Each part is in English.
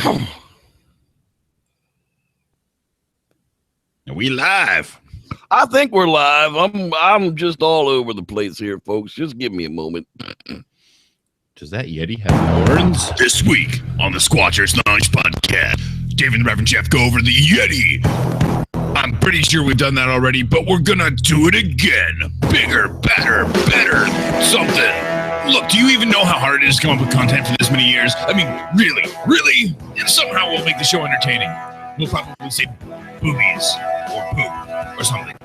Are we live? I think we're live. I'm just all over the place here, folks. Just give me a moment. Does that Yeti have horns? This week on the Squatchers Lounge podcast, David and Reverend Jeff go over the Yeti. I'm pretty sure we've done that already, but we're gonna do it again. Bigger, better, something. Look, do you even know how hard it is to come up with content for this many years? I mean, really? And somehow we'll make the show entertaining. We'll probably say boobies or poop or something.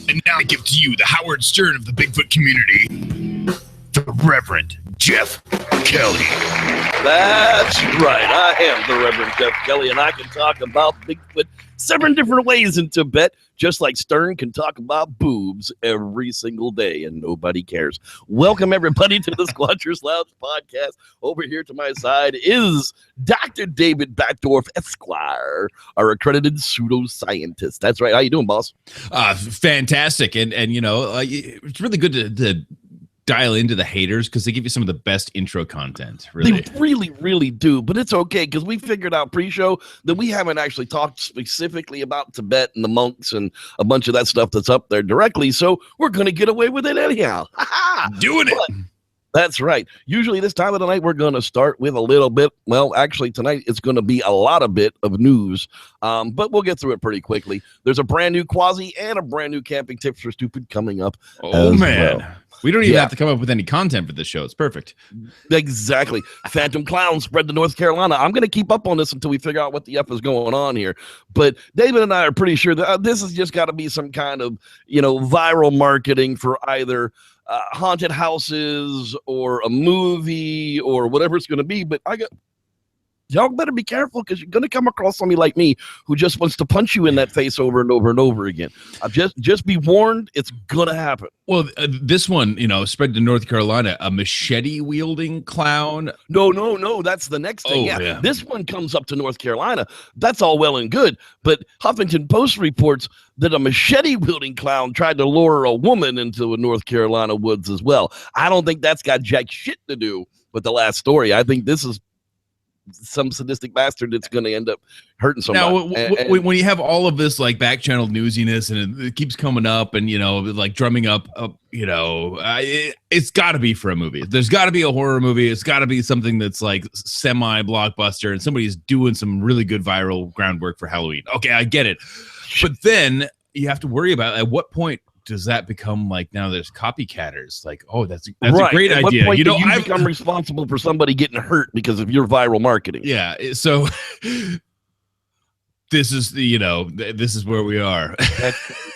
And now I give to you the Howard Stern of the Bigfoot community, the Reverend Jeff Kelly. That's right. I am the Reverend Jeff Kelly, and I can talk about Bigfoot 7 different ways in Tibet, just like Stern can talk about boobs every single day, and nobody cares. Welcome, everybody, to the Squatchers Lounge podcast. Over here to my side is Dr. David Backdorf, Esquire, our accredited pseudoscientist. That's right. How you doing, boss? Fantastic. And you know, it's really good to dial into the haters because they give you some of the best intro content. Really. They really do, but it's okay because we figured out pre-show that we haven't actually talked specifically about Tibet and the monks and a bunch of that stuff that's up there directly, so we're going to get away with it anyhow. Doing it. That's right. Usually this time of the night, we're going to start with a little bit. Well, actually, tonight it's going to be a lot of bit of news, but we'll get through it pretty quickly. There's a brand new Quasi and a brand new Camping Tips for Stupid coming up. Oh, man. Well. We don't even have to come up with any content for this show. It's perfect. Exactly. Phantom Clowns spread to North Carolina. I'm going to keep up on this until we figure out what the F is going on here. But David and I are pretty sure that this has just got to be some kind of, viral marketing for either haunted houses or a movie or whatever it's going to be. But y'all better be careful because you're going to come across somebody like me who just wants to punch you in that face over and over and over again. Just be warned, it's going to happen. Well, this one, spread to North Carolina, a machete-wielding clown. No, that's the next thing. Yeah. This one comes up to North Carolina. That's all well and good. But Huffington Post reports that a machete-wielding clown tried to lure a woman into a North Carolina woods as well. I don't think that's got jack shit to do with the last story. I think this is some sadistic bastard that's going to end up hurting somebody. Now, when you have all of this like back channel newsiness and it keeps coming up and like drumming up, it's got to be for a movie. There's got to be a horror movie. It's got to be something that's like semi blockbuster and somebody's doing some really good viral groundwork for Halloween. Okay, I get it, but then you have to worry about at what point does that become like now there's copycatters like, oh, that's right. A great At idea. What point do you become responsible for somebody getting hurt because of your viral marketing? Yeah. So this is this is where we are.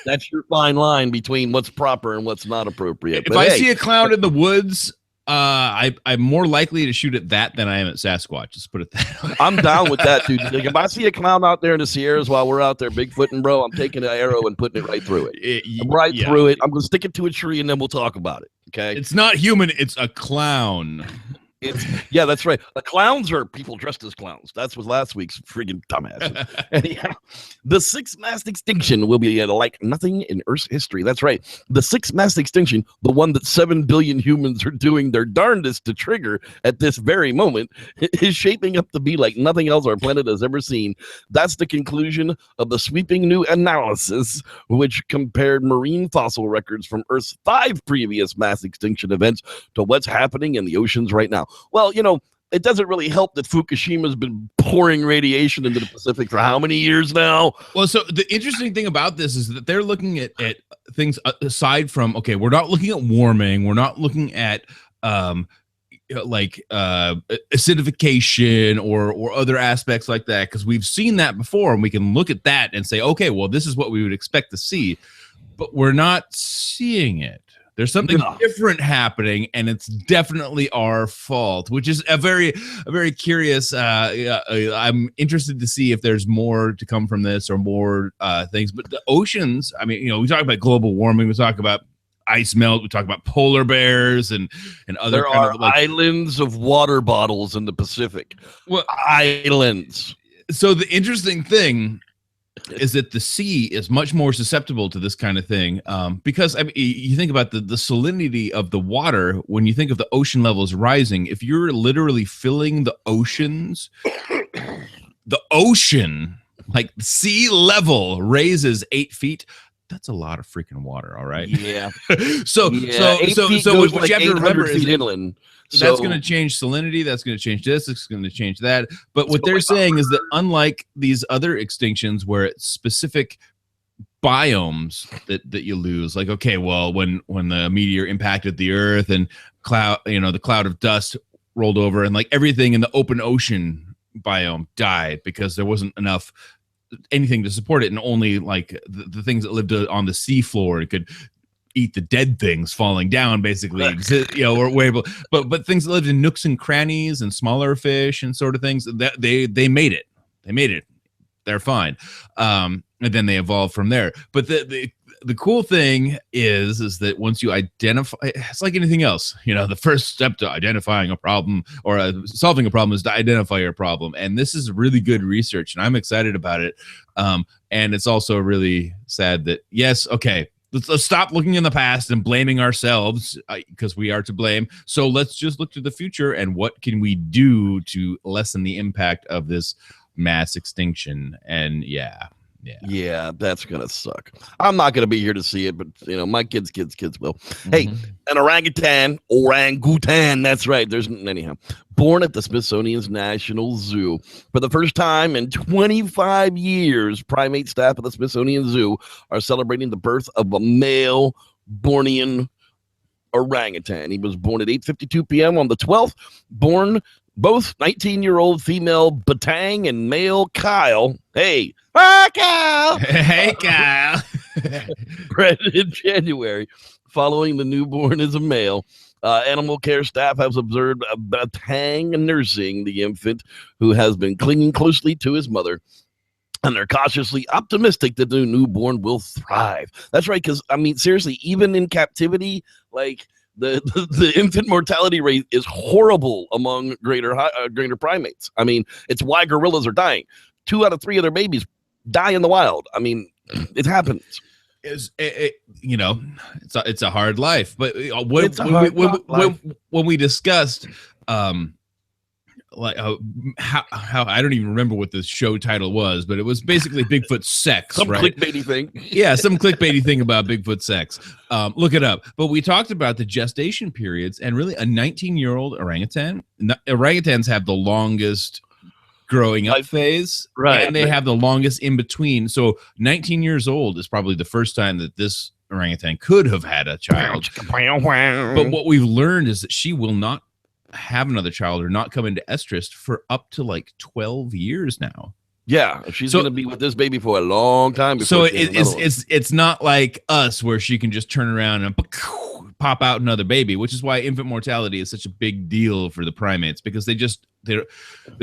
That's your fine line between what's proper and what's not appropriate. If I see a clown in the woods, I'm more likely to shoot at that than I am at Sasquatch. Just put it that way. I'm down with that, dude. Like, if I see a clown out there in the Sierras while we're out there Bigfooting, bro, I'm taking an arrow and putting it right through it. Through it. I'm going to stick it to a tree and then we'll talk about it. Okay. It's not human. It's a clown. Yeah, that's right. The clowns are people dressed as clowns. That's what last week's friggin' dumbass. Anyhow, the sixth mass extinction will be like nothing in Earth's history. That's right. The sixth mass extinction, the one that 7 billion humans are doing their darndest to trigger at this very moment, is shaping up to be like nothing else our planet has ever seen. That's the conclusion of the sweeping new analysis, which compared marine fossil records from Earth's 5 previous mass extinction events to what's happening in the oceans right now. Well, it doesn't really help that Fukushima's been pouring radiation into the Pacific for how many years now? Well, so the interesting thing about this is that they're looking at things aside from, okay, we're not looking at warming. We're not looking at acidification or other aspects like that, because we've seen that before and we can look at that and say, okay, well, this is what we would expect to see, but we're not seeing it. There's something different happening, and it's definitely our fault, which is a very curious. I'm interested to see if there's more to come from this or more things. But the oceans, I mean, we talk about global warming, we talk about ice melt, we talk about polar bears and other. There are islands of water bottles in the Pacific. Well, islands. So the interesting thing is that the sea is much more susceptible to this kind of thing, because I mean, you think about the salinity of the water. When you think of the ocean levels rising, if you're literally filling the oceans the ocean, like sea level, raises 8 feet. That's a lot of freaking water. All right. Yeah. So what you have to remember is inland. That's going to change salinity. That's going to change this. It's going to change that. But what they're saying is that unlike these other extinctions where it's specific biomes that you lose, like, okay, well, when the meteor impacted the earth and the cloud of dust rolled over and like everything in the open ocean biome died because there wasn't enough anything to support it, and only like the things that lived on the seafloor could eat the dead things falling down, basically. We're able, but things that lived in nooks and crannies and smaller fish and sort of things, that they made it. They're fine. And then they evolved from there. But the cool thing is that once you identify, it's like anything else, the first step to identifying a problem or solving a problem is to identify your problem. And this is really good research, and I'm excited about it. And it's also really sad that, yes, okay, let's stop looking in the past and blaming ourselves because we are to blame. So let's just look to the future and what can we do to lessen the impact of this mass extinction. And yeah, that's gonna suck. I'm not gonna be here to see it, but my kids will. Mm-hmm. Hey, an orangutan, that's right. Anyhow, born at the Smithsonian's National Zoo for the first time in 25 years. Primate staff at the Smithsonian Zoo are celebrating the birth of a male Bornean orangutan. He was born at 8:52 p.m. on the 12th. Born both 19-year-old female Batang and male Kyle. Hey, Kyle! Hey, Kyle! Bred in January, following the newborn as a male. Animal care staff has observed Batang nursing the infant, who has been clinging closely to his mother. And they're cautiously optimistic that the newborn will thrive. That's right, because, seriously, even in captivity, like, the infant mortality rate is horrible among greater primates. It's why gorillas are dying. 2 out of 3 of their babies die in the wild. It happens. It's a hard life. But when we discussed how I don't even remember what the show title was, but it was basically Bigfoot sex, some right? clickbaity thing. Yeah, some clickbaity thing about Bigfoot sex. Look it up. But we talked about the gestation periods, and really a 19-year-old orangutan. Orangutans have the longest growing up phase, right? And they have the longest in between. So 19 years old is probably the first time that this orangutan could have had a child. But what we've learned is that she will not have another child or not come into estrus for up to like 12 years now. Yeah, she's going to be with this baby for a long time. So it's not like us where she can just turn around and pop out another baby, which is why infant mortality is such a big deal for the primates, because their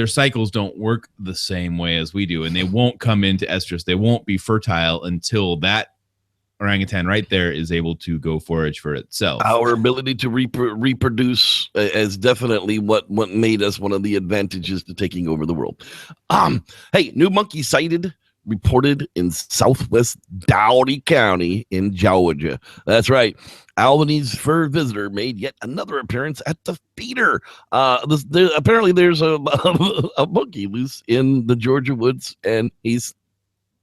cycles don't work the same way as we do, and they won't come into estrus. They won't be fertile until that orangutan right there is able to go forage for itself. Our ability to reproduce is definitely what made us one of the advantages to taking over the world. Hey, new monkey reported in southwest Downey County in Georgia. That's right. Albany's fur visitor made yet another appearance at the feeder. Apparently there's a monkey loose in the Georgia woods, and he's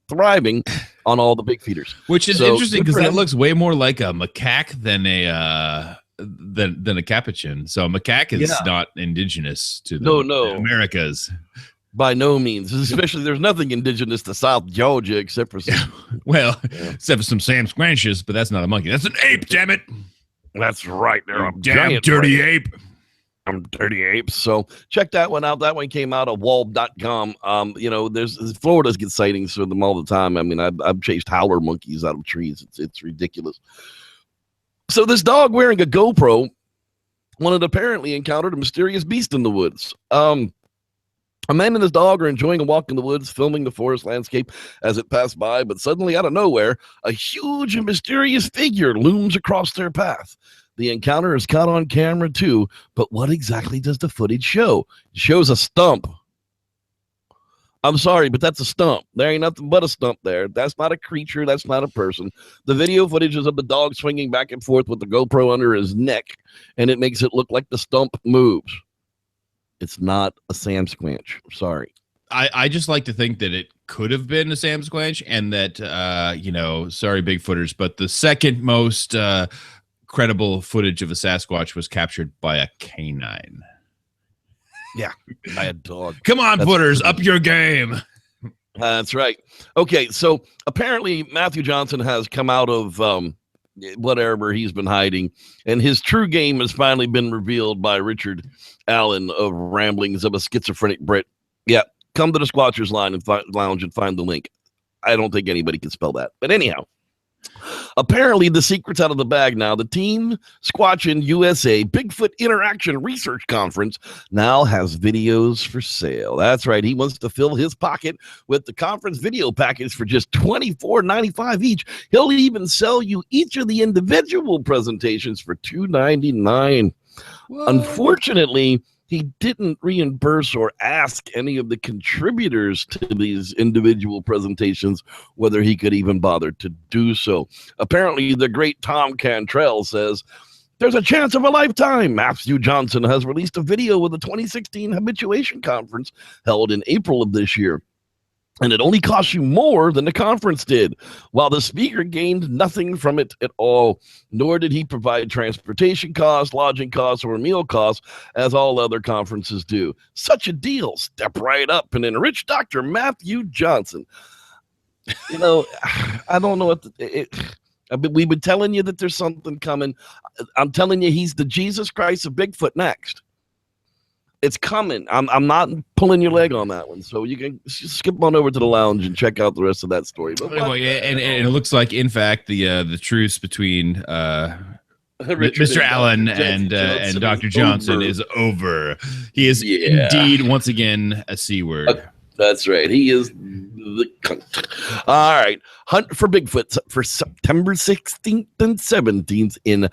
thriving on all the big feeders, which is interesting because that looks way more like a macaque than a capuchin. So a macaque is not indigenous to the Americas. By no means. Especially there's nothing indigenous to South Georgia except for except for some Sam Squanches, but that's not a monkey. That's an ape, damn it. That's right. They're a damn dirty ape. I'm dirty apes. So check that one out. That one came out of walb.com. There's Florida's get sightings for them all the time. I've chased howler monkeys out of trees. It's ridiculous. So this dog wearing a GoPro apparently encountered a mysterious beast in the woods. A man and his dog are enjoying a walk in the woods, filming the forest landscape as it passed by, but suddenly out of nowhere, a huge and mysterious figure looms across their path. The encounter is caught on camera too, but what exactly does the footage show? It shows a stump. I'm sorry, but that's a stump. There ain't nothing but a stump there. That's not a creature. That's not a person. The video footage is of the dog swinging back and forth with the GoPro under his neck, and it makes it look like the stump moves. It's not a Sam Squanch. Sorry. I just like to think that it could have been a Sasquatch, and that sorry, Bigfooters, but the second most credible footage of a Sasquatch was captured by a canine. Yeah, by a dog. Come on, footers, up your game. That's right. Okay, so apparently Matthew Johnson has come out of whatever he's been hiding, and his true game has finally been revealed by Richard Allen of Ramblings of a Schizophrenic Brit. Yeah, come to the Squatchers Lounge and find the link. I don't think anybody can spell that. But anyhow, apparently the secret's out of the bag now. The Team Squatchin' USA Bigfoot Interaction Research Conference now has videos for sale. That's right. He wants to fill his pocket with the conference video package for just $24.95 each. He'll even sell you each of the individual presentations for $2.99. Unfortunately, he didn't reimburse or ask any of the contributors to these individual presentations whether he could even bother to do so. Apparently, the great Tom Cantrell says, there's a chance of a lifetime. Matthew Johnson has released a video with the 2016 Habituation Conference held in April of this year. And it only cost you more than the conference did, while the speaker gained nothing from it at all, nor did he provide transportation costs, lodging costs, or meal costs, as all other conferences do. Such a deal. Step right up and enrich Dr. Matthew Johnson. You know, I don't know what we've been telling you that there's something coming. I'm telling you, he's the Jesus Christ of Bigfoot next. It's coming. I'm not pulling your leg on that one. So you can skip on over to the lounge and check out the rest of that story. But and it looks like, in fact, the truce between Mr. Allen and Dr. Johnson is over. He is indeed once again a C word. That's right. He is the cunt. All right. Hunt for Bigfoot for September 16th and 17th in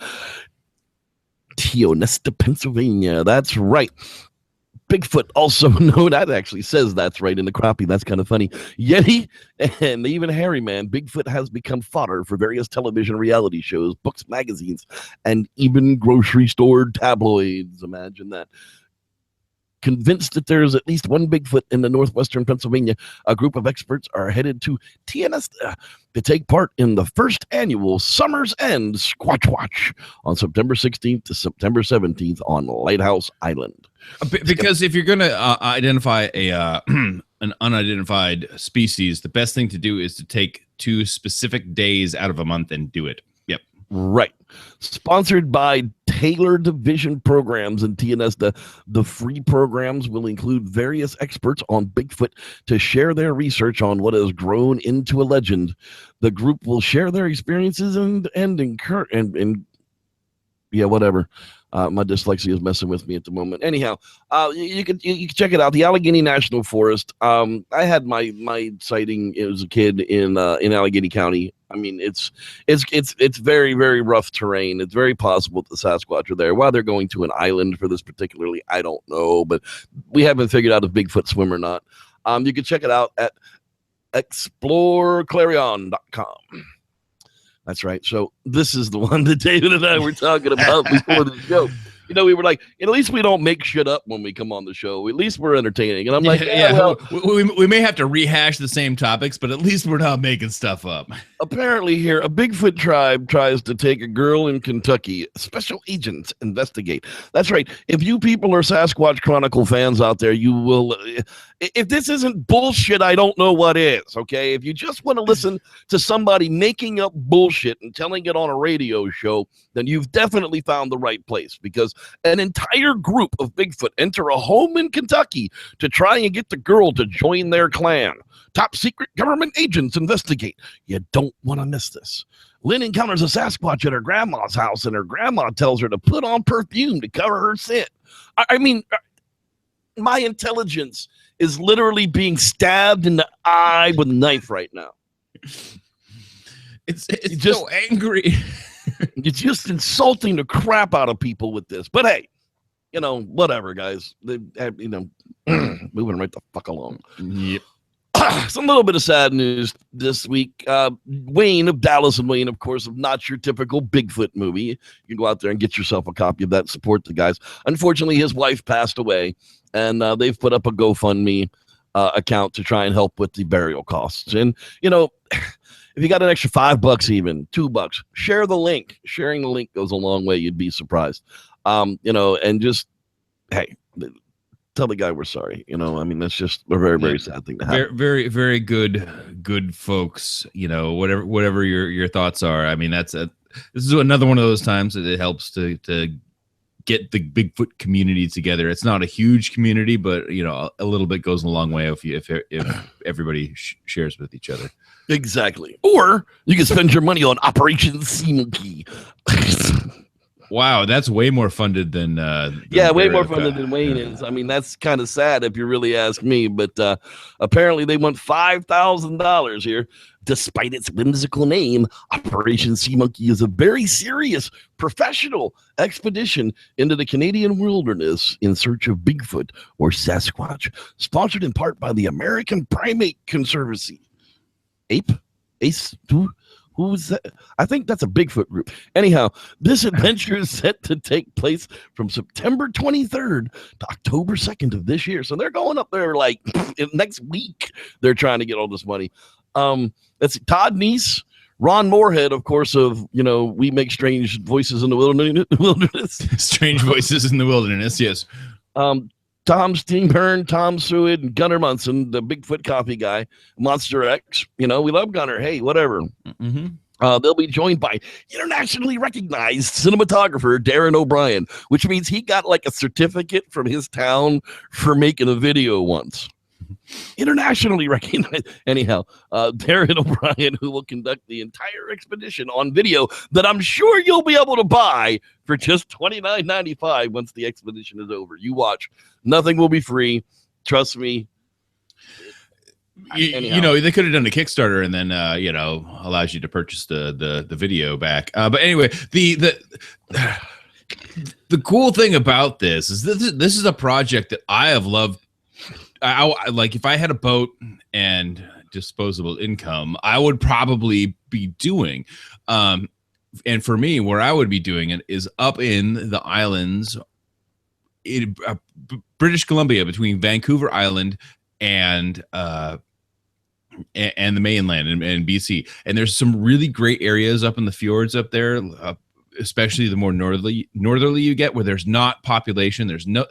Tionesta, Pennsylvania. That's right. Bigfoot, also known, that actually says that's right in the copy. That's kind of funny. Yeti and even Hairy Man, Bigfoot has become fodder for various television reality shows, books, magazines, and even grocery store tabloids. Imagine that. Convinced that there's at least one Bigfoot in the northwestern Pennsylvania, a group of experts are headed to Tionesta to take part in the first annual Summer's End Squatch Watch on September 16th to September 17th on Lighthouse Island. Because if you're going to identify an unidentified species, the best thing to do is to take 2 specific days out of a month and do it. Yep. Right. Sponsored by Tailored Vision Programs in Tionesta, the free programs will include various experts on Bigfoot to share their research on what has grown into a legend. The group will share their experiences and whatever. My dyslexia is messing with me at the moment. Anyhow, you can check it out. The Allegheny National Forest. I had my sighting as a kid in Allegheny County. I mean, it's very, very rough terrain. It's very possible that the Sasquatch are there. Why they're going to an island for this particularly, I don't know. But we haven't figured out if Bigfoot swim or not. You can check it out at exploreclarion.com. That's right. So this is the one that David and I were talking about before the show. You know, we were like, at least we don't make shit up when we come on the show. At least we're entertaining. And I'm like, well, we may have to rehash the same topics, but at least we're not making stuff up. Apparently here, a Bigfoot tribe tries to take a girl in Kentucky. Special agents investigate. That's right. If you people are Sasquatch Chronicle fans out there, you will. If this isn't bullshit, I don't know what is. Okay. If you just want to listen to somebody making up bullshit and telling it on a radio show, then you've definitely found the right place, because an entire group of Bigfoot enter a home in Kentucky to try and get the girl to join their clan. Top secret government agents investigate. You don't want to miss this. Lynn encounters a Sasquatch at her grandma's house, and her grandma tells her to put on perfume to cover her scent. I mean, my intelligence is literally being stabbed in the eye with a knife right now. It's just so angry. It's just insulting the crap out of people with this. But hey, you know, whatever, guys. They have, moving right the fuck along. Yep. Some little bit of sad news this week. Wayne of Dallas and Wayne, of course, of Not Your Typical Bigfoot Movie. You can go out there and get yourself a copy of that. Support the guys. Unfortunately, his wife passed away, and they've put up a GoFundMe account to try and help with the burial costs. And if you got an extra $5, even $2, share the link. Sharing the link goes a long way. You'd be surprised. And just, hey, tell the guy we're sorry. That's just a very, very sad thing to happen. Very, very good folks. Whatever your thoughts are. I mean, this is another one of those times that it helps to get the Bigfoot community together. It's not a huge community, but a little bit goes a long way if everybody shares with each other. Exactly. Or you can spend your money on Operation Sea Monkey. Wow, that's way more funded than way more funded than Wayne is. I mean, that's kind of sad if you really ask me, but apparently they want $5,000 here. Despite its whimsical name, Operation Sea Monkey is a very serious professional expedition into the Canadian wilderness in search of Bigfoot or Sasquatch, sponsored in part by the American Primate Conservancy. Ace? Who's that? I think that's a Bigfoot group. Anyhow, this adventure is set to take place from September 23rd to October 2nd of this year. So they're going up there like next week. They're trying to get all this money. That's Todd Neese, Ron Moorhead, of course, of, We Make Strange Voices in the Wilderness. Strange Voices in the Wilderness, yes. Tom Steenburn, Tom Seward, and Gunnar Munson, the Bigfoot copy guy, Monster X. We love Gunnar. Hey, whatever. Mm-hmm. They'll be joined by internationally recognized cinematographer Darren O'Brien, which means he got like a certificate from his town for making a video once. Internationally recognized. Anyhow, Darren O'Brien, who will conduct the entire expedition on video that I'm sure you'll be able to buy for just $29.95 once the expedition is over. You watch. Nothing will be free. Trust me. They could have done a Kickstarter and then allows you to purchase the video back. But anyway, the cool thing about this is this is a project that I have loved. I like, if I had a boat and disposable income, I would probably be doing. And for me, where I would be doing it is up in the islands in British Columbia, between Vancouver Island and the mainland and BC. And there's some really great areas up in the fjords up there, especially the more northerly you get, where there's not population. There's no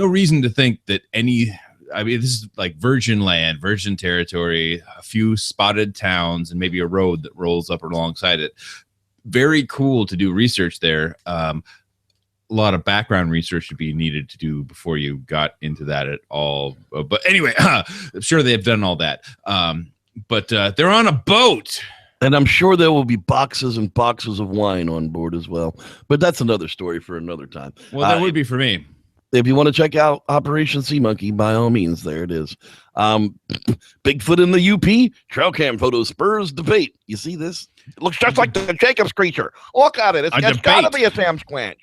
reason to think that this is like virgin land, virgin territory, a few spotted towns, and maybe a road that rolls up alongside it. Very cool to do research there. A lot of background research would be needed to do before you got into that at all. But anyway, I'm sure they've done all that. But they're on a boat. And I'm sure there will be boxes and boxes of wine on board as well. But that's another story for another time. Well, that would be for me. If you want to check out Operation Sea Monkey, by all means, there it is. Bigfoot in the UP, trail cam photo spurs debate. You see this? It looks just like the Jacob's creature. Look at it. It's got to be a Sam Squanch.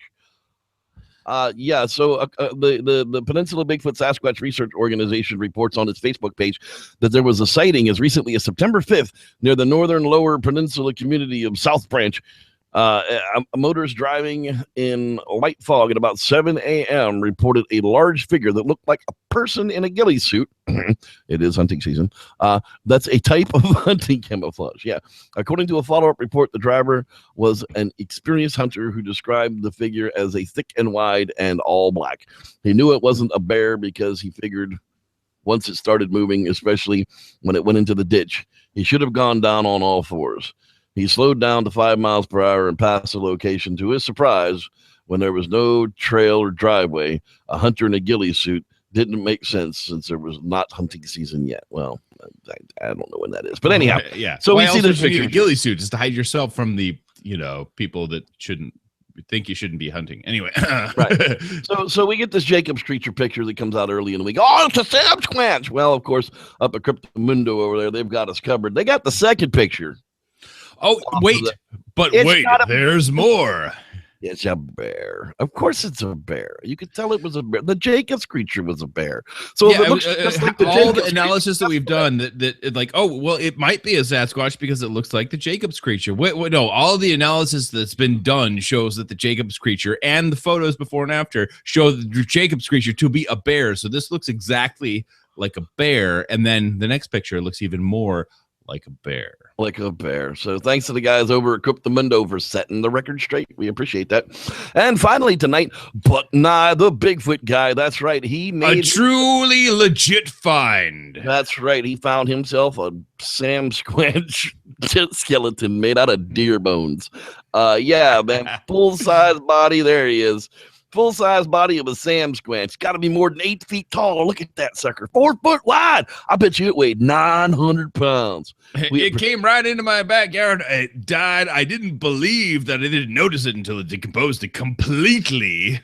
So the Peninsula Bigfoot Sasquatch Research Organization reports on its Facebook page that there was a sighting as recently as September 5th near the northern lower peninsula community of South Branch. A motorist driving in light fog at about 7 a.m. reported a large figure that looked like a person in a ghillie suit. It is hunting season. That's a type of hunting camouflage. Yeah. According to a follow-up report, the driver was an experienced hunter who described the figure as a thick and wide and all black. He knew it wasn't a bear because he figured once it started moving, especially when it went into the ditch, he should have gone down on all fours. He slowed down to 5 miles per hour and passed the location. To his surprise, when there was no trail or driveway, a hunter in a ghillie suit didn't make sense since there was not hunting season yet. Well, I don't know when that is, but anyhow, yeah. So we see this picture. A ghillie suit just to hide yourself from the people that think you shouldn't be hunting. Anyway, right. So we get this Jacob's creature picture that comes out early in the week. Oh, it's a Sam Squanch. Well, of course, up at Cryptomundo over there, they've got us covered. They got the second picture. Oh, wait, there's more. It's a bear. Of course it's a bear. You could tell it was a bear. The Jacob's creature was a bear. So if it looks just like all the analysis that we've done that like, oh, well, it might be a Sasquatch because it looks like the Jacob's creature. No, all the analysis that's been done shows that the Jacob's creature and the photos before and after show the Jacob's creature to be a bear. So this looks exactly like a bear, and then the next picture looks even more like a bear. Like a bear. So thanks to the guys over at Cook the Mundo for setting the record straight. We appreciate that. And finally tonight, Buck Nye, the Bigfoot guy. That's right. He made a truly legit find. That's right. He found himself a Sam Squanch skeleton made out of deer bones. Yeah, man. Full-size body. There he is. Full-size body of a Sam Squanch. Got to be more than 8 feet tall. Look at that sucker. 4 foot wide. I bet you it weighed 900 pounds. It came right into my backyard. It died. I didn't believe that I didn't notice it until it decomposed it completely.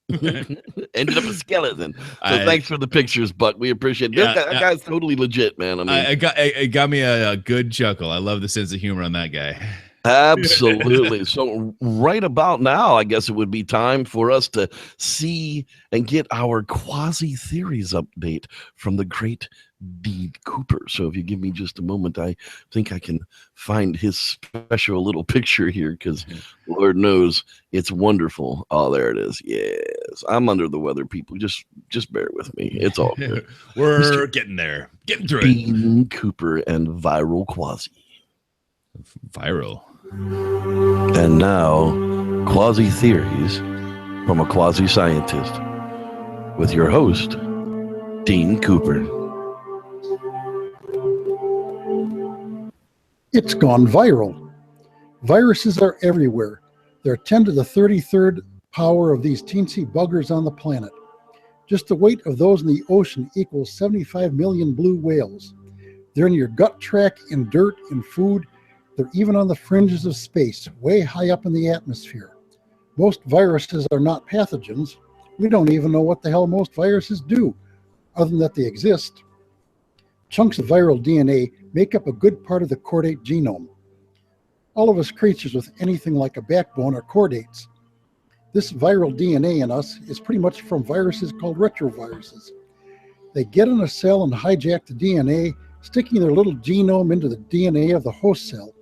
Ended up a skeleton. So thanks for the pictures, Buck. We appreciate it. That guy's totally legit, man. I mean, it got me a good chuckle. I love the sense of humor on that guy. Absolutely. So right about now, I guess it would be time for us to see and get our quasi-theories update from the great Dean Cooper. So if you give me just a moment, I think I can find his special little picture here, because Lord knows it's wonderful. Oh, there it is. Yes. I'm under the weather, people. Just bear with me. It's all good. We're getting there. Getting through Dean Cooper and Viral Quasi. Viral. And now, Quasi Theories from a Quasi Scientist with your host, Dean Cooper. It's gone viral. Viruses are everywhere. There are 10 to the 33rd power of these teensy buggers on the planet. Just the weight of those in the ocean equals 75 million blue whales. They're in your gut tract, in dirt, in food. They're even on the fringes of space, way high up in the atmosphere. Most viruses are not pathogens. We don't even know what the hell most viruses do, other than that they exist. Chunks of viral DNA make up a good part of the chordate genome. All of us creatures with anything like a backbone are chordates. This viral DNA in us is pretty much from viruses called retroviruses. They get in a cell and hijack the DNA, sticking their little genome into the DNA of the host cell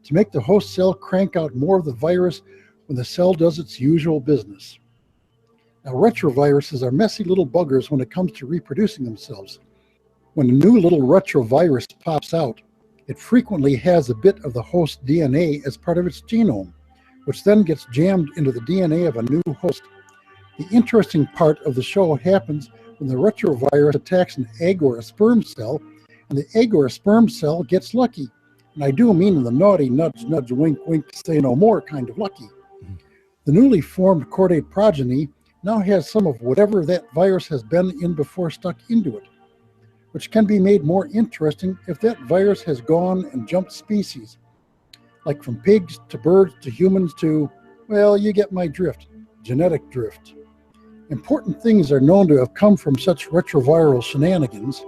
to make the host cell crank out more of the virus when the cell does its usual business. Now, retroviruses are messy little buggers when it comes to reproducing themselves. When a new little retrovirus pops out, it frequently has a bit of the host DNA as part of its genome, which then gets jammed into the DNA of a new host. The interesting part of the show happens when the retrovirus attacks an egg or a sperm cell, and the egg or a sperm cell gets lucky. And I do mean in the naughty nudge, nudge, wink, wink, say no more kind of lucky. The newly formed chordate progeny now has some of whatever that virus has been in before stuck into it, which can be made more interesting if that virus has gone and jumped species, like from pigs to birds to humans to, well, you get my drift, genetic drift. Important things are known to have come from such retroviral shenanigans.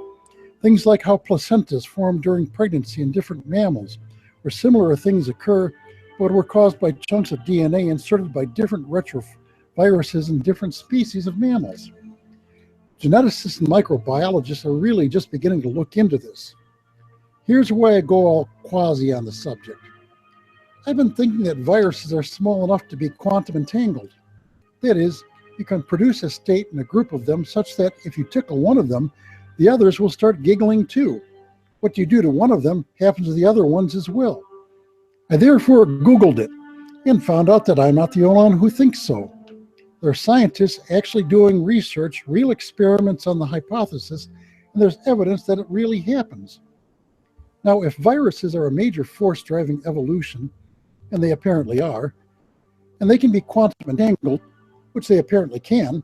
Things like how placentas form during pregnancy in different mammals, where similar things occur, but were caused by chunks of DNA inserted by different retroviruses in different species of mammals. Geneticists and microbiologists are really just beginning to look into this. Here's where I go all quasi on the subject. I've been thinking that viruses are small enough to be quantum entangled. That is, you can produce a state in a group of them such that if you tickle one of them, the others will start giggling too. What you do to one of them happens to the other ones as well. I therefore Googled it and found out that I'm not the only one who thinks so. There are scientists actually doing research, real experiments on the hypothesis, and there's evidence that it really happens. Now, if viruses are a major force driving evolution, and they apparently are, and they can be quantum entangled, which they apparently can,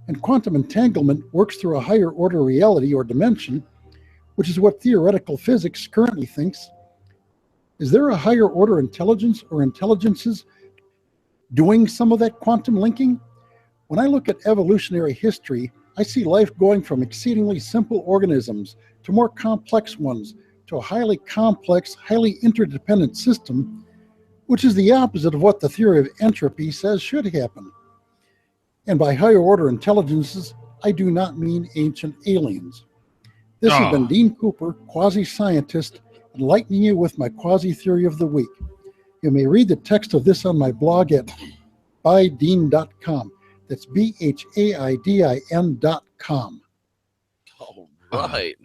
and quantum entanglement works through a higher order reality or dimension, which is what theoretical physics currently thinks, is there a higher order intelligence or intelligences doing some of that quantum linking? When I look at evolutionary history, I see life going from exceedingly simple organisms to more complex ones, to a highly complex, highly interdependent system, which is the opposite of what the theory of entropy says should happen. And by higher order intelligences, I do not mean ancient aliens. This has been Dean Cooper, quasi-scientist, enlightening you with my quasi-theory of the week. You may read the text of this on my blog at bydean.com. That's BHAIDIN.com. All right.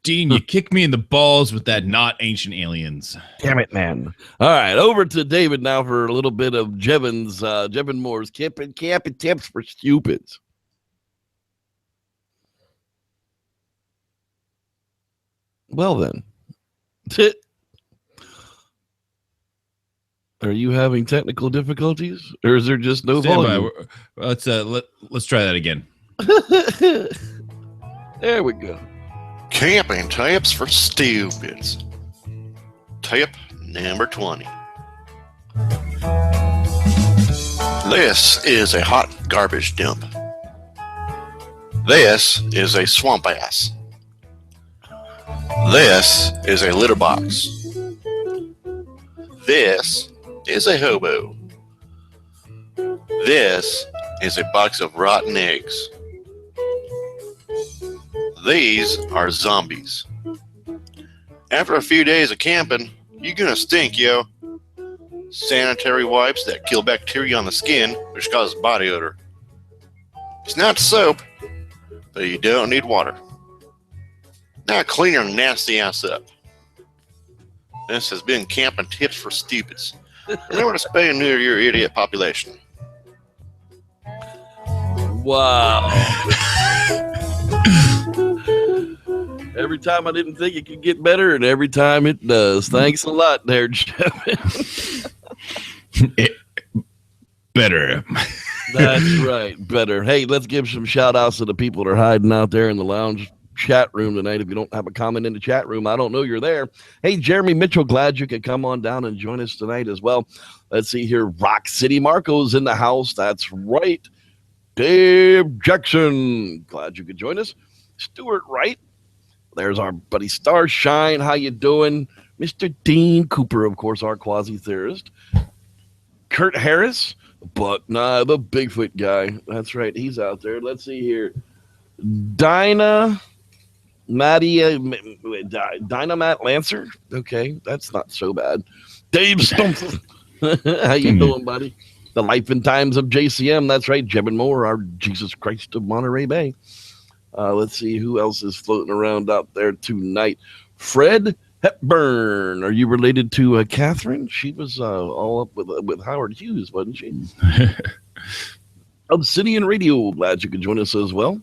Dean, you kicked me in the balls with that not ancient aliens. Damn it, man. All right, over to David now for a little bit of Jevin Moore's camping tips for stupids. Well then. Are you having technical difficulties, or is there just no volume? Let's try that again. There we go. Camping tips for stupids. Tip number 20. This is a hot garbage dump. This is a swamp ass. This is a litter box. This is a hobo. This is a box of rotten eggs. These are zombies. After a few days of camping, you're gonna stink, yo. Sanitary wipes that kill bacteria on the skin, which causes body odor. It's not soap, but you don't need water. Now clean your nasty ass up. This has been Camping Tips for Stupids. Remember to spay and neuter your idiot population. Wow. Every time I didn't think it could get better, and every time it does. Thanks a lot there, Jeff. Better. That's right, better. Hey, let's give some shout outs to the people that are hiding out there in the lounge chat room tonight. If you don't have a comment in the chat room, I don't know you're there. Hey, Jeremy Mitchell, glad you could come on down and join us tonight as well. Let's see here. Rock City Marco's in the house. That's right. Dave Jackson, glad you could join us. Stuart Wright. There's our buddy Starshine. How you doing? Mr. Dean Cooper, of course, our quasi-theorist. Kurt Harris, the Bigfoot guy. That's right. He's out there. Let's see here. Dinah Matt Lancer. Okay, that's not so bad. Dave Stump. How you doing, buddy? The Life and Times of JCM. That's right. Jevin Moore, our Jesus Christ of Monterey Bay. Let's see who else is floating around out there tonight. Fred Hepburn. Are you related to Catherine? She was all up with Howard Hughes, wasn't she? Obsidian Radio. Glad you could join us as well.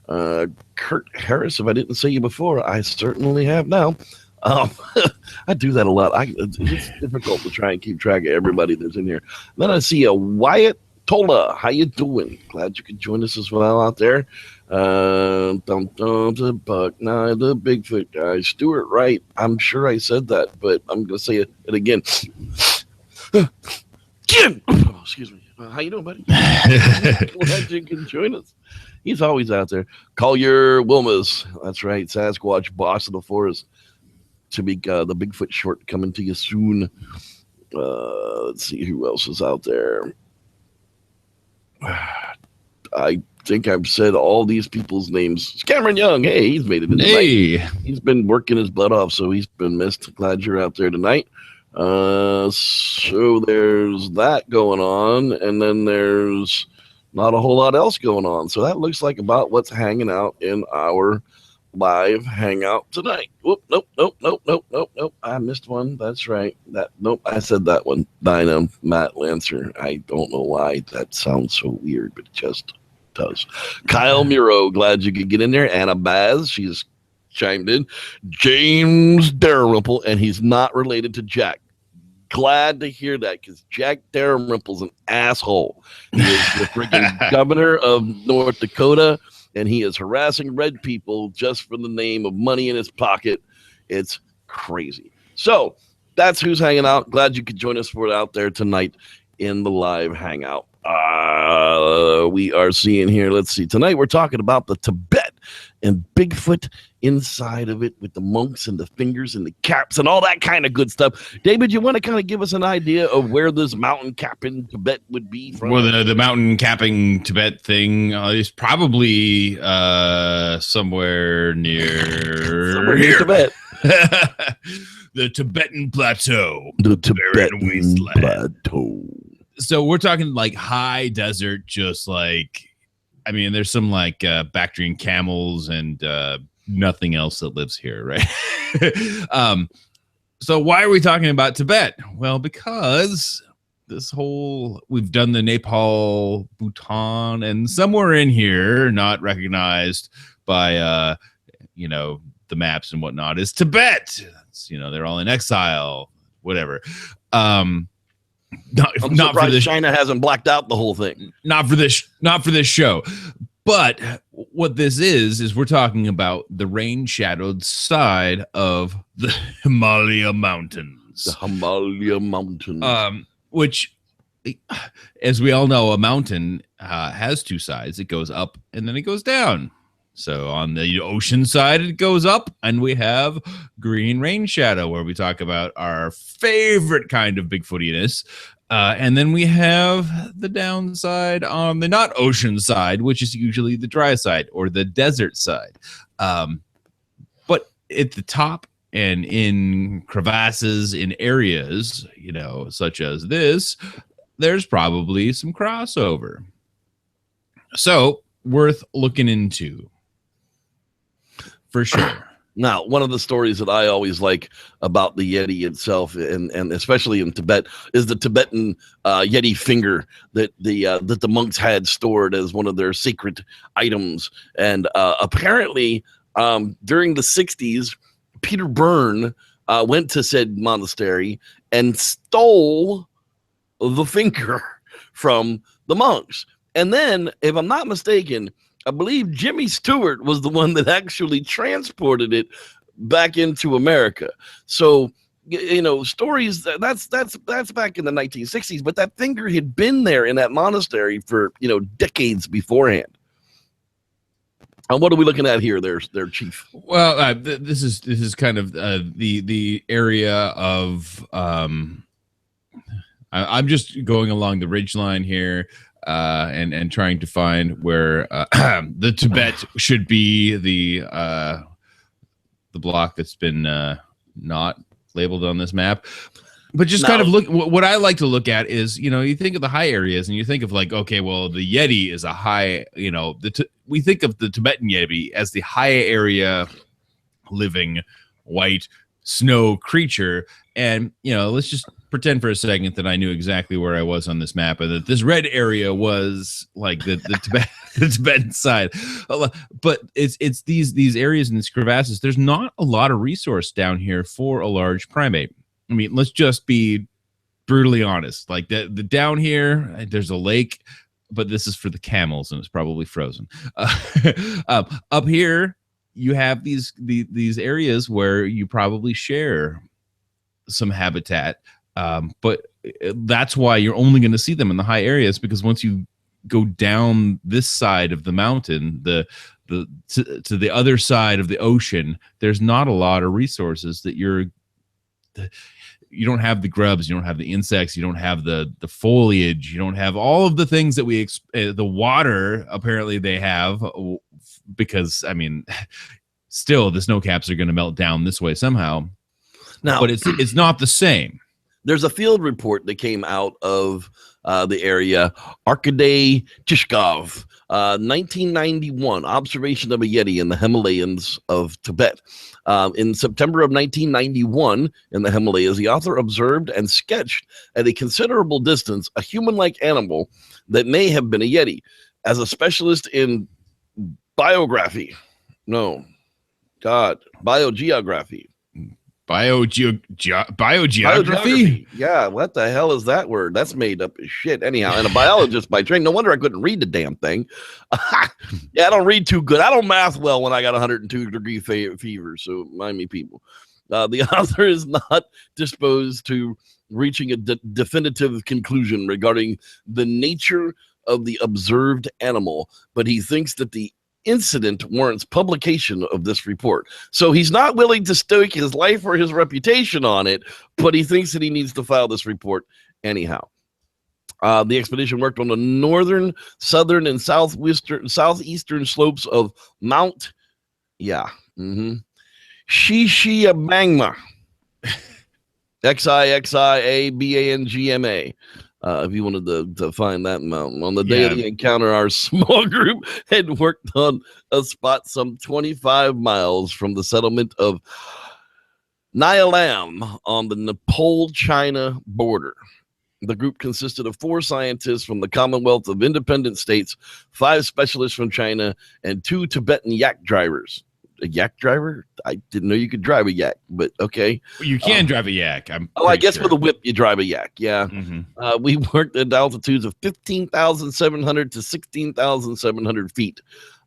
Kurt Harris. If I didn't say you before, I certainly have now. I do that a lot. It's difficult to try and keep track of everybody that's in here. Then I see a Wyatt Tola. How you doing? Glad you could join us as well out there. The Bigfoot guy, Stuart Wright. I'm sure I said that, but I'm gonna say it again. Again. Oh, excuse me. How you doing, buddy? Glad you can join us. He's always out there. Collier Wilmas. That's right. Sasquatch, boss of the forest. To be the Bigfoot short coming to you soon. Let's see who else is out there. I think I've said all these people's names. Cameron Young. Hey, he's made it in tonight. He's been working his butt off, so he's been missed. Glad you're out there tonight. So there's that going on, and then there's not a whole lot else going on. So that looks like about what's hanging out in our live hangout tonight. Whoop, nope. I missed one. That's right. I said that one. Dinah Matt Lancer. I don't know why that sounds so weird, but it just does. Kyle Muro, glad you could get in there. Anna Baz, she's chimed in. James Dalrymple, and he's not related to Jack. Glad to hear that, because Jack Dalrymple's an asshole. He is the freaking governor of North Dakota, and he is harassing red people just for the name of money in his pocket. It's crazy. So that's who's hanging out. Glad you could join us for it out there tonight in the live hangout. We are seeing here, let's see, tonight we're talking about the Tibet and Bigfoot inside of it with the monks and the fingers and the caps and all that kind of good stuff. David, you want to kind of give us an idea of where this mountain capping Tibet would be from? Well, the mountain capping Tibet thing is probably somewhere near here. Tibet. The Tibetan Plateau. The Tibetan Plateau. So we're talking like high desert, just like, I mean, there's some like Bactrian camels and nothing else that lives here, right? So why are we talking about Tibet? Well, because we've done the Nepal, Bhutan, and somewhere in here, not recognized by the maps and whatnot, is Tibet. They're all in exile, whatever. I'm not for this. China hasn't blacked out the whole thing. Not for this show. But what this is we're talking about the rain-shadowed side of the Himalaya Mountains. The Himalaya Mountains. Which, as we all know, a mountain has two sides. It goes up and then it goes down. So on the ocean side, it goes up, and we have green rain shadow, where we talk about our favorite kind of Bigfootiness. And then we have the downside on the not ocean side, which is usually the dry side or the desert side. But at the top and in crevasses in areas, such as this, there's probably some crossover. So worth looking into. For sure. Now, one of the stories that I always like about the Yeti itself, and especially in Tibet, is the Tibetan Yeti finger that the monks had stored as one of their secret items. And apparently, during the 60s, Peter Byrne went to said monastery and stole the finger from the monks. And then, if I'm not mistaken, I believe Jimmy Stewart was the one that actually transported it back into America. So, stories that's back in the 1960s, but that finger had been there in that monastery for, decades beforehand. And what are we looking at here, their chief? Well, this is kind of the area of I'm just going along the ridgeline here. And trying to find where the Tibet should be, the block that's been not labeled on this map. But just kind of look, what I like to look at is, you think of the high areas and you think of like, okay, well, the Yeti is a high, we think of the Tibetan Yeti as the high area living white snow creature. And, let's just pretend for a second that I knew exactly where I was on this map and that this red area was like the Tibetan side. But it's these areas and these crevasses. There's not a lot of resource down here for a large primate. I mean, let's just be brutally honest. Like the down here, there's a lake, but this is for the camels and it's probably frozen. Up here, you have these areas where you probably share some habitat, but that's why you're only going to see them in the high areas, because once you go down this side of the mountain, to the other side of the ocean, there's not a lot of resources that you don't have the grubs, you don't have the insects, you don't have the foliage, you don't have all of the things that the water apparently they have, because I mean, still the snow caps are going to melt down this way somehow. Now, but it's not the same. There's a field report that came out of the area, Arkady Tishkov, 1991, observation of a Yeti in the Himalayas of Tibet. In September of 1991, in the Himalayas, the author observed and sketched at a considerable distance a human-like animal that may have been a Yeti. As a specialist in biogeography. Biogeography? Yeah, what the hell is that word? That's made up as shit. Anyhow, and a biologist by training. No wonder I couldn't read the damn thing. Yeah, I don't read too good. I don't math well when I got 102-degree fever, so mind me, people. The author is not disposed to reaching a definitive conclusion regarding the nature of the observed animal, but he thinks that the incident warrants publication of this report. So he's not willing to stake his life or his reputation on it, but he thinks that he needs to file this report anyhow. The expedition worked on the northern, southern, and southeastern slopes of Mount Xixiyabangma. Xixiyabangma. If you wanted to find that mountain. On the day of the encounter, our small group had worked on a spot some 25 miles from the settlement of Nyalam on the Nepal-China border. The group consisted of 4 scientists from the Commonwealth of Independent States, 5 specialists from China, and 2 Tibetan yak drivers. A yak driver? I didn't know you could drive a yak, but okay. Well, you can drive a yak. I guess with a whip you drive a yak. Yeah. We worked at altitudes of 15,700 to 16,700 feet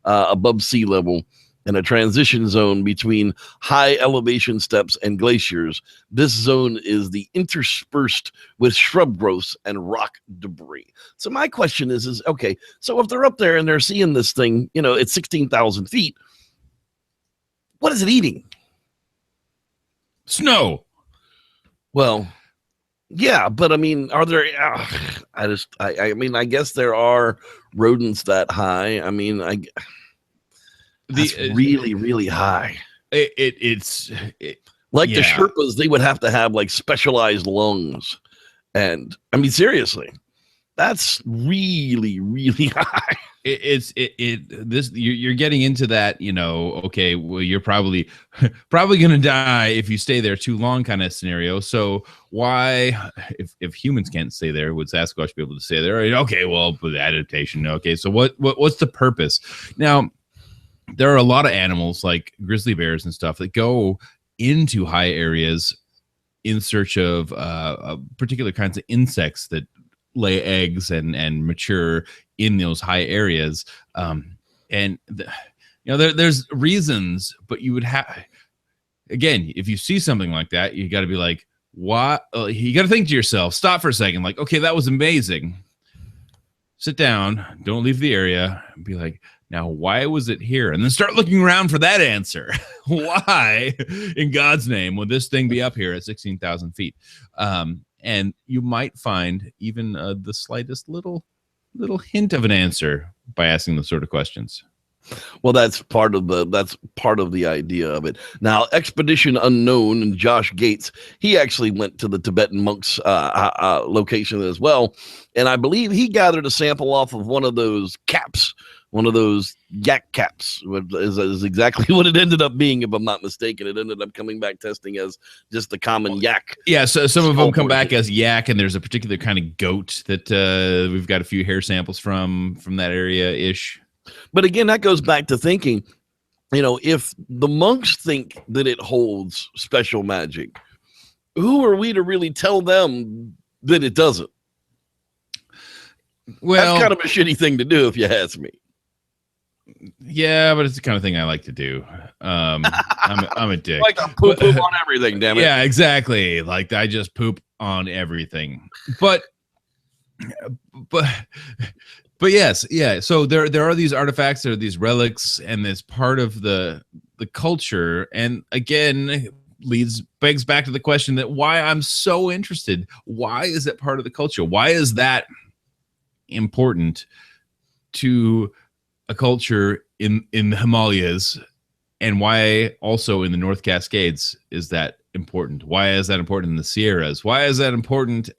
above sea level in a transition zone between high elevation steps and glaciers. This zone is interspersed with shrub growths and rock debris. So my question is okay, so if they're up there and they're seeing this thing, at 16,000 feet, what is it eating? Snow. Well, yeah, but I mean, are there? I guess there are rodents that high. I mean, that's really, really high. It's like the Sherpas, they would have to have like specialized lungs, and I mean, seriously, that's really, really high. You're getting into that, okay, well, you're probably going to die if you stay there too long kind of scenario. So why, if humans can't stay there, would Sasquatch be able to stay there? Okay, well, with adaptation. Okay, so what's the purpose? Now, there are a lot of animals like grizzly bears and stuff that go into high areas in search of particular kinds of insects that lay eggs and mature in those high areas. There's reasons, but you would have, again, if you see something like that, you got to be like, what? You got to think to yourself, stop for a second. Like, okay, that was amazing. Sit down. Don't leave the area. And be like, now, why was it here? And then start looking around for that answer. Why, in God's name, would this thing be up here at 16,000 feet? And you might find even the slightest little hint of an answer by asking those sort of questions. Well, that's part of the idea of it. Now, Expedition Unknown and Josh Gates, he actually went to the Tibetan monks' location as well, and I believe he gathered a sample off of one of those caps. One of those yak caps is exactly what it ended up being, if I'm not mistaken. It ended up coming back testing as just the common yak. Yeah, so some of them come back as yak, and there's a particular kind of goat that we've got a few hair samples from that area-ish. But again, that goes back to thinking, if the monks think that it holds special magic, who are we to really tell them that it doesn't? Well, that's kind of a shitty thing to do, if you ask me. Yeah, but it's the kind of thing I like to do. I'm a dick. Like I poop on everything, damn it. Yeah, exactly. Like I just poop on everything. But yes, yeah. So there are these artifacts, there are these relics, and it's part of the culture. And again, begs back to the question that why I'm so interested. Why is it part of the culture? Why is that important to a culture in the Himalayas, and why also in the North Cascades is that important? Why is that important in the Sierras? Why is that important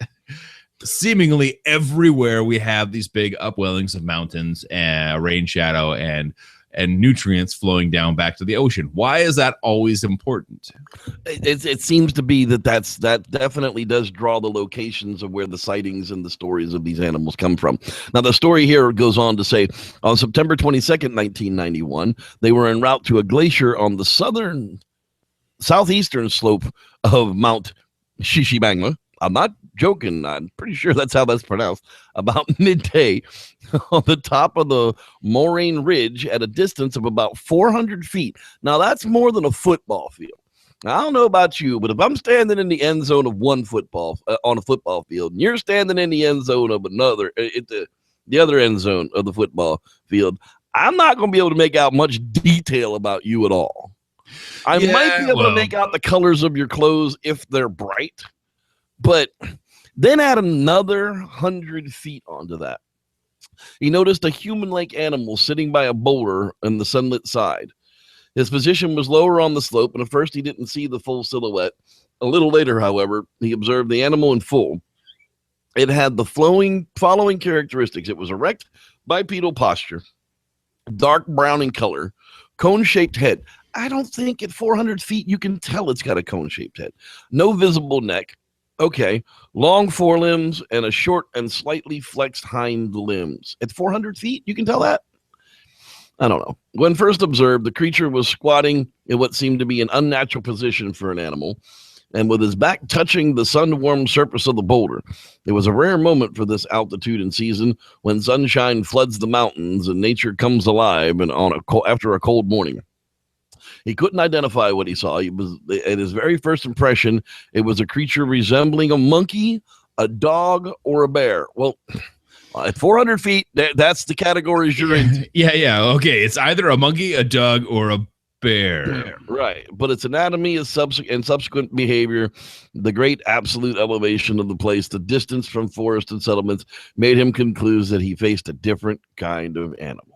seemingly everywhere we have these big upwellings of mountains and rain shadow and nutrients flowing down back to the ocean? Why is that always important? It seems to be that definitely does draw the locations of where the sightings and the stories of these animals come from. Now, the story here goes on to say, on September 22nd, 1991, they were en route to a glacier on the southeastern slope of Mount Shishibangma. I'm not joking. I'm pretty sure that's how that's pronounced. About midday on the top of the moraine ridge at a distance of about 400 feet. Now, that's more than a football field. Now, I don't know about you, but if I'm standing in the end zone of one football on a football field, and you're standing in the end zone of another, the other end zone of the football field, I'm not going to be able to make out much detail about you at all. I might be able to make out the colors of your clothes if they're bright. But then add another 100 feet onto that. He noticed a human-like animal sitting by a boulder on the sunlit side. His position was lower on the slope, and at first he didn't see the full silhouette. A little later, however, he observed the animal in full. It had the following characteristics. It was erect, bipedal posture, dark brown in color, cone-shaped head. I don't think at 400 feet you can tell it's got a cone-shaped head. No visible neck. Okay. Long forelimbs and a short and slightly flexed hind limbs. At 400 feet, you can tell that? I don't know. When first observed, the creature was squatting in what seemed to be an unnatural position for an animal, and with his back touching the sun-warmed surface of the boulder. It was a rare moment for this altitude and season when sunshine floods the mountains and nature comes alive and after a cold morning. He couldn't identify what he saw. At his very first impression, it was a creature resembling a monkey, a dog, or a bear. Well, at 400 feet, that's the categories you're in. Yeah. Okay, it's either a monkey, a dog, or a bear. Right, but its anatomy is subsequent behavior, the great absolute elevation of the place, the distance from forest and settlements made him conclude that he faced a different kind of animal.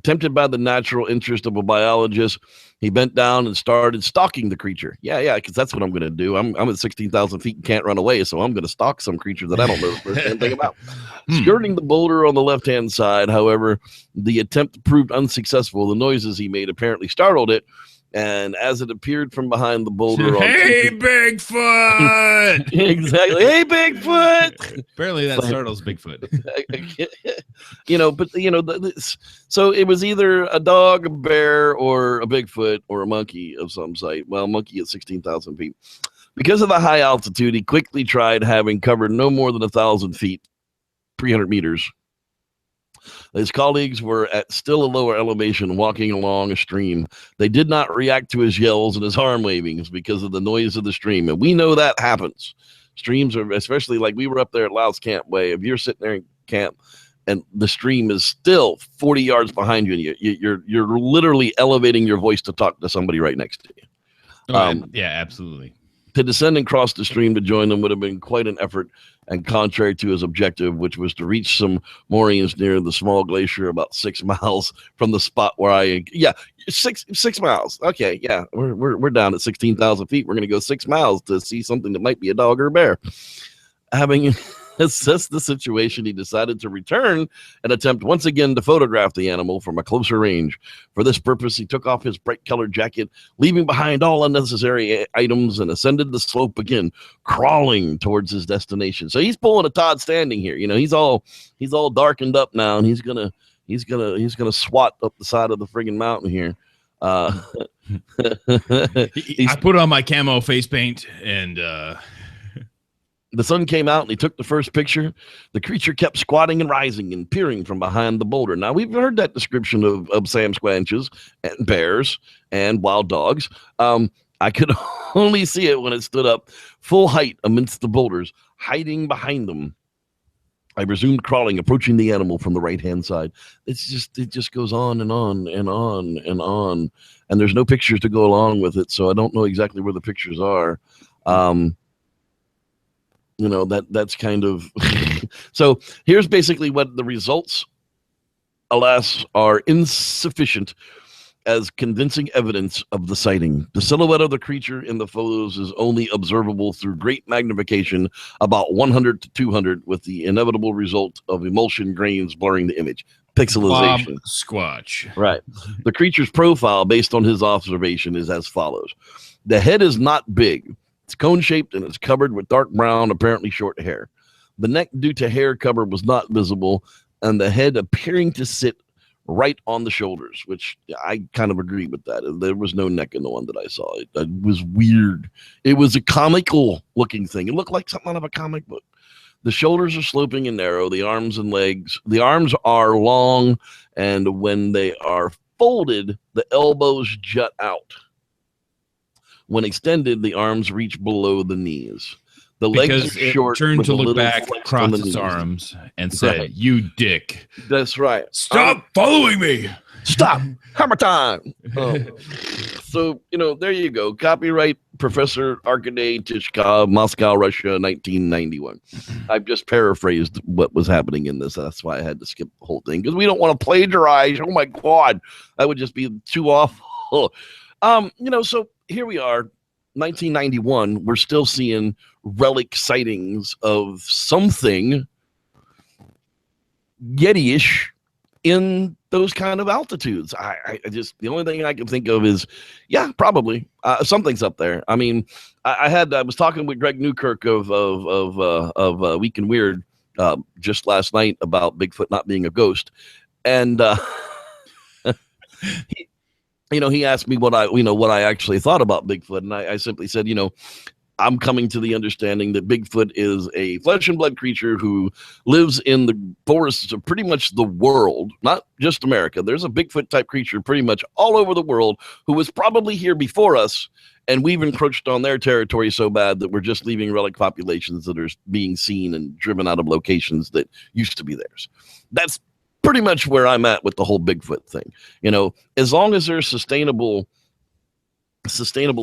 Tempted by the natural interest of a biologist, he bent down and started stalking the creature. Yeah, because that's what I'm going to do. I'm at 16,000 feet and can't run away, so I'm going to stalk some creature that I don't know the first damn thing about. Skirting the boulder on the left-hand side, however, the attempt proved unsuccessful. The noises he made apparently startled it, and as it appeared from behind the boulder, hey, Bigfoot! Exactly. Hey, Bigfoot! Apparently that startles Bigfoot. So it was either a dog, a bear, or a Bigfoot, or a monkey of some site. Well, monkey at 16,000 feet. Because of the high altitude, he quickly tried having covered no more than 1,000 feet, 300 meters. His colleagues were at still a lower elevation walking along a stream. They did not react to his yells and his arm wavings because of the noise of the stream. And we know that happens. Streams are, especially like we were up there at Laos Camp Way. If you're sitting there in camp and the stream is still 40 yards behind you, and you're literally elevating your voice to talk to somebody right next to you. Yeah, absolutely. To descend and cross the stream to join them would have been quite an effort, and contrary to his objective, which was to reach some moraines near the small glacier about 6 miles from the spot where six miles. Okay, yeah, we're down at 16,000 feet. We're going to go 6 miles to see something that might be a dog or a bear. Having assessed the situation, he decided to return and attempt once again to photograph the animal from a closer range. For this purpose, he took off his bright-colored jacket, leaving behind all unnecessary items, and ascended the slope again, crawling towards his destination. So he's pulling a Todd Standing here. You know, he's all darkened up now, and he's gonna swat up the side of the friggin' mountain here. I put on my camo face paint and. The sun came out and he took the first picture. The creature kept squatting and rising and peering from behind the boulder. Now, we've heard that description of Sam Squanches and bears and wild dogs. I could only see it when it stood up full height amidst the boulders, hiding behind them. I resumed crawling, approaching the animal from the right-hand side. It just goes on and on and on and on. And there's no pictures to go along with it, so I don't know exactly where the pictures are. That's kind of so here's basically what the results, alas, are insufficient as convincing evidence of the sighting. The silhouette of the creature in the photos is only observable through great magnification, about 100 to 200, with the inevitable result of emulsion grains blurring the image. Pixelization. Bob Squatch. Right. The creature's profile, based on his observation, is as follows. The head is not big. It's cone-shaped and it's covered with dark brown, apparently short hair. The neck, due to hair cover, was not visible, and the head appearing to sit right on the shoulders, which I kind of agree with that. There was no neck in the one that I saw. It was weird. It was a comical-looking thing. It looked like something out of a comic book. The shoulders are sloping and narrow. The arms and legs. The arms are long, and when they are folded, the elbows jut out. When extended, the arms reach below the knees. The legs are short. Turned to look back, crossed its arms, and said, right. "You dick." That's right. Stop following me. Stop. Hammer time. So, there you go. Copyright Professor Arkady Tishkov, Moscow, Russia, 1991. I've just paraphrased what was happening in this. That's why I had to skip the whole thing, because we don't want to plagiarize. Oh, my God. That would just be too awful. So here we are. 1991, we're still seeing relic sightings of something Yeti-ish in those kind of altitudes. I just, the only thing I can think of is, yeah, probably something's up there. I mean, I was talking with Greg Newkirk of Week in Weird just last night about Bigfoot not being a ghost, and he asked me what I actually thought about Bigfoot, and I simply said, I'm coming to the understanding that Bigfoot is a flesh and blood creature who lives in the forests of pretty much the world, not just America. There's a Bigfoot type creature pretty much all over the world who was probably here before us, and we've encroached on their territory so bad that we're just leaving relic populations that are being seen and driven out of locations that used to be theirs. That's pretty much where I'm at with the whole Bigfoot thing. As long as there's sustainable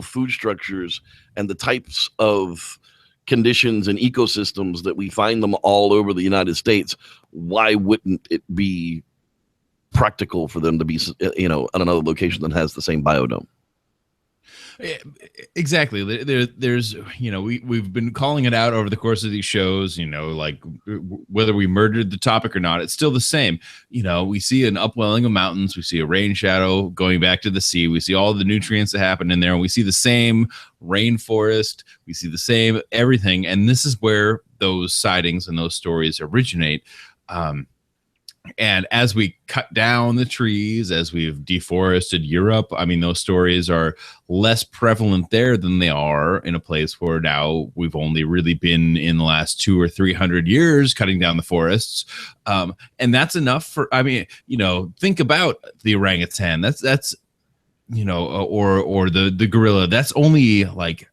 food structures and the types of conditions and ecosystems that we find them all over the United States, why wouldn't it be practical for them to be, on another location that has the same biodome? Exactly. There's we've been calling it out over the course of these shows, like whether we murdered the topic or not, it's still the same. We see an upwelling of mountains, we see a rain shadow going back to the sea, we see all the nutrients that happen in there, and we see the same rainforest, we see the same everything, and this is where those sightings and those stories originate. And as we cut down the trees, as we've deforested Europe, I mean, those stories are less prevalent there than they are in a place where now we've only really been in the last 200 or 300 years cutting down the forests. And that's enough for, think about the orangutan. That's or the gorilla. That's only like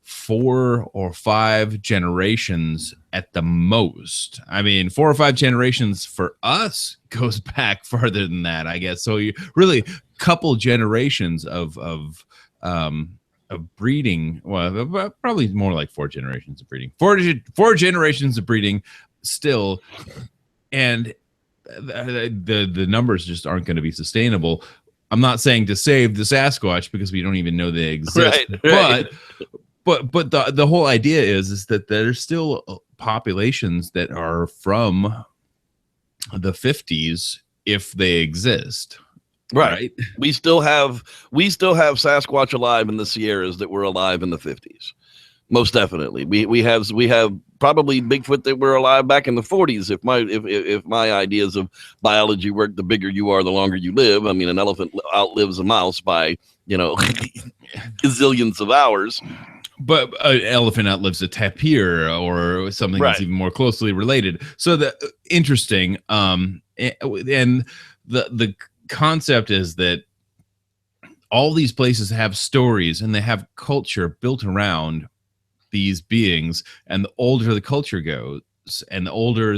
4 or 5 generations at the most. I mean, 4 or 5 generations for us goes back farther than that, I guess. So you really couple generations of breeding. Well, probably more like 4 generations of breeding. 4 generations of breeding still, and the numbers just aren't going to be sustainable. I'm not saying to save the Sasquatch because we don't even know they exist, right. But the whole idea is that there's still populations that are from the 50s if they exist. Right. We still have Sasquatch alive in the Sierras that were alive in the 50s. Most definitely. We have probably Bigfoot that were alive back in the 40s. If my ideas of biology work, the bigger you are, the longer you live. I mean, an elephant outlives a mouse by, gazillions of hours. But an elephant outlives a tapir or something that's even more closely related. So interesting. And the concept is that all these places have stories and they have culture built around these beings. And the older the culture goes, and the older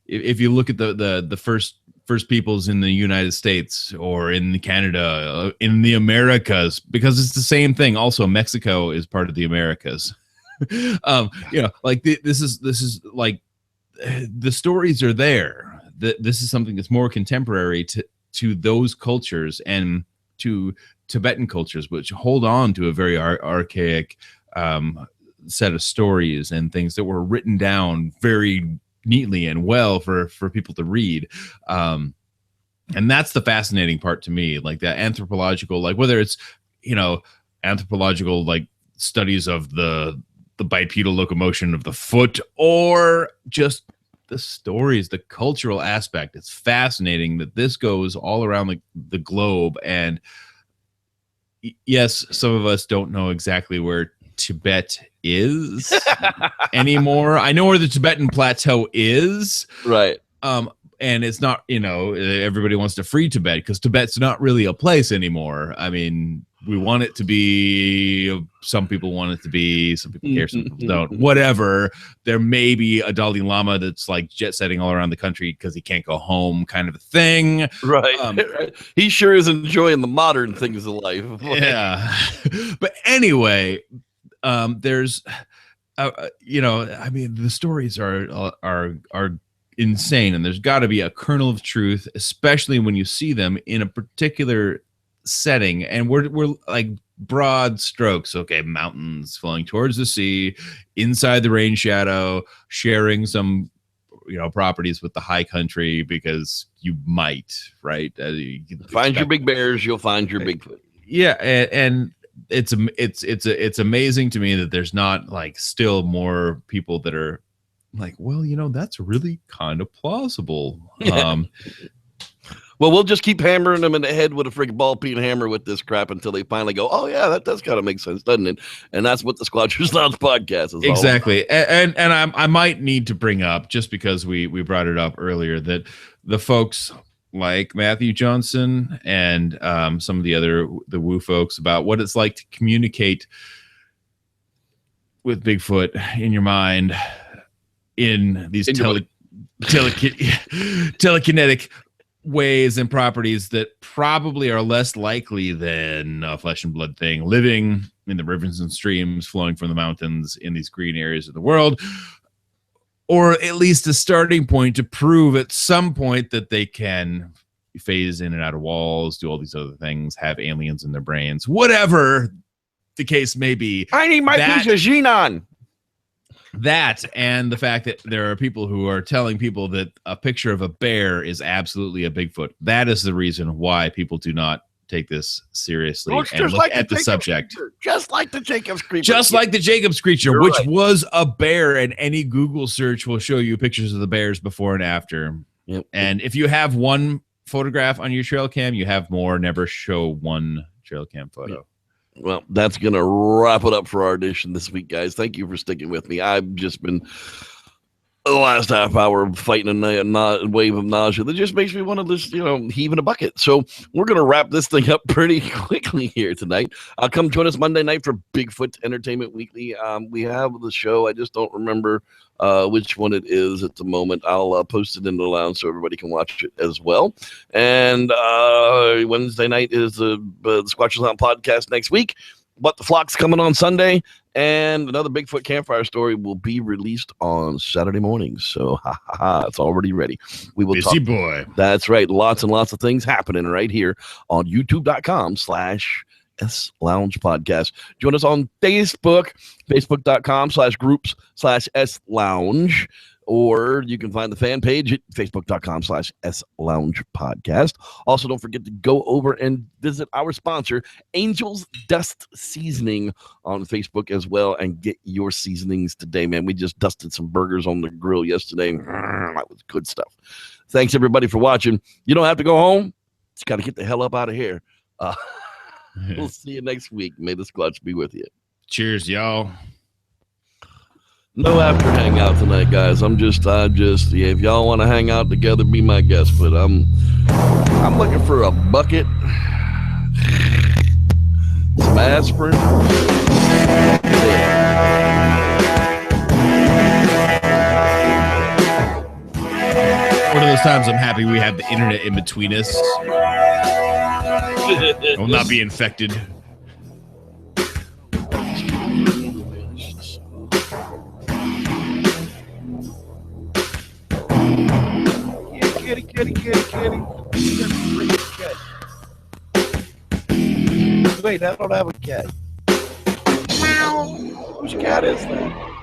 if you look at the first peoples in the United States or in Canada, in the Americas, because it's the same thing. Also, Mexico is part of the Americas. This is like the stories are there. This is something that's more contemporary to those cultures and to Tibetan cultures, which hold on to a very archaic set of stories and things that were written down very neatly and well for people to read. And that's the fascinating part to me, like that anthropological, like whether it's, anthropological, like studies of the bipedal locomotion of the foot or just the stories, the cultural aspect. It's fascinating that this goes all around the globe. And yes, some of us don't know exactly where Tibet is anymore. I know where the Tibetan plateau is. Right. And it's not, everybody wants to free Tibet because Tibet's not really a place anymore. I mean, we want it to be, some people want it to be, some people care, some people don't, whatever. There may be a Dalai Lama that's like jet setting all around the country because he can't go home kind of a thing. Right. He sure is enjoying the modern things of life. Yeah. But anyway, there's, the stories are insane, and there's got to be a kernel of truth, especially when you see them in a particular setting, and we're like broad strokes. Okay, mountains flowing towards the sea, inside the rain shadow, sharing some properties with the high country because you might, right? You find your big bears, you'll find your Bigfoot. Yeah, and it's amazing to me that there's not like still more people that are like, well, that's really kind of plausible. Yeah. Well, we'll just keep hammering them in the head with a freaking ball peen hammer with this crap until they finally go, oh yeah, that does kind of make sense, doesn't it? And that's what the Squatchers Lounge podcast is exactly. And I might need to bring up, just because we brought it up earlier, that the folks like Matthew Johnson and some of the woo folks about what it's like to communicate with Bigfoot in your mind in these telekinetic ways and properties that probably are less likely than a flesh and blood thing living in the rivers and streams flowing from the mountains in these green areas of the world, or at least a starting point to prove at some point that they can phase in and out of walls, do all these other things, have aliens in their brains, whatever the case may be. I need my piece of xenon. That, and the fact that there are people who are telling people that a picture of a bear is absolutely a Bigfoot. That is the reason why people do not take this seriously and look at the subject. Just like the Jacob's creature. Just like the Jacob's creature, which was a bear, and any Google search will show you pictures of the bears before and after. Yep. And if you have one photograph on your trail cam, you have more. Never show one trail cam photo. Yep. Well, that's going to wrap it up for our edition this week, guys. Thank you for sticking with me. I've just been the last half hour fighting a wave of nausea that just makes me want to just, heave in a bucket. So we're going to wrap this thing up pretty quickly here tonight. Come join us Monday night for Bigfoot Entertainment Weekly. We have the show. I just don't remember which one it is at the moment. I'll post it in the lounge so everybody can watch it as well. And Wednesday night is the Squatchers Lounge podcast next week. But the Flock's coming on Sunday, and another Bigfoot campfire story will be released on Saturday morning. So, it's already ready. We will Busy boy. That's right. Lots and lots of things happening right here on youtube.com/S Lounge Podcast. Join us on Facebook, facebook.com/groups/S Lounge. Or you can find the fan page at facebook.com/S Lounge Podcast. Also, don't forget to go over and visit our sponsor, Angel's Dust Seasoning, on Facebook as well, and get your seasonings today, man. We just dusted some burgers on the grill yesterday. That was good stuff. Thanks, everybody, for watching. You don't have to go home. Just got to get the hell up out of here. We'll see you next week. May the Squatch be with you. Cheers, y'all. No after hangout tonight, guys. I'm just if y'all want to hang out together, be my guest. But I'm looking for a bucket, some aspirin. One of those times I'm happy we have the internet in between us. I will not be infected. Kitty. Wait, I don't have a cat. Whose cat is that?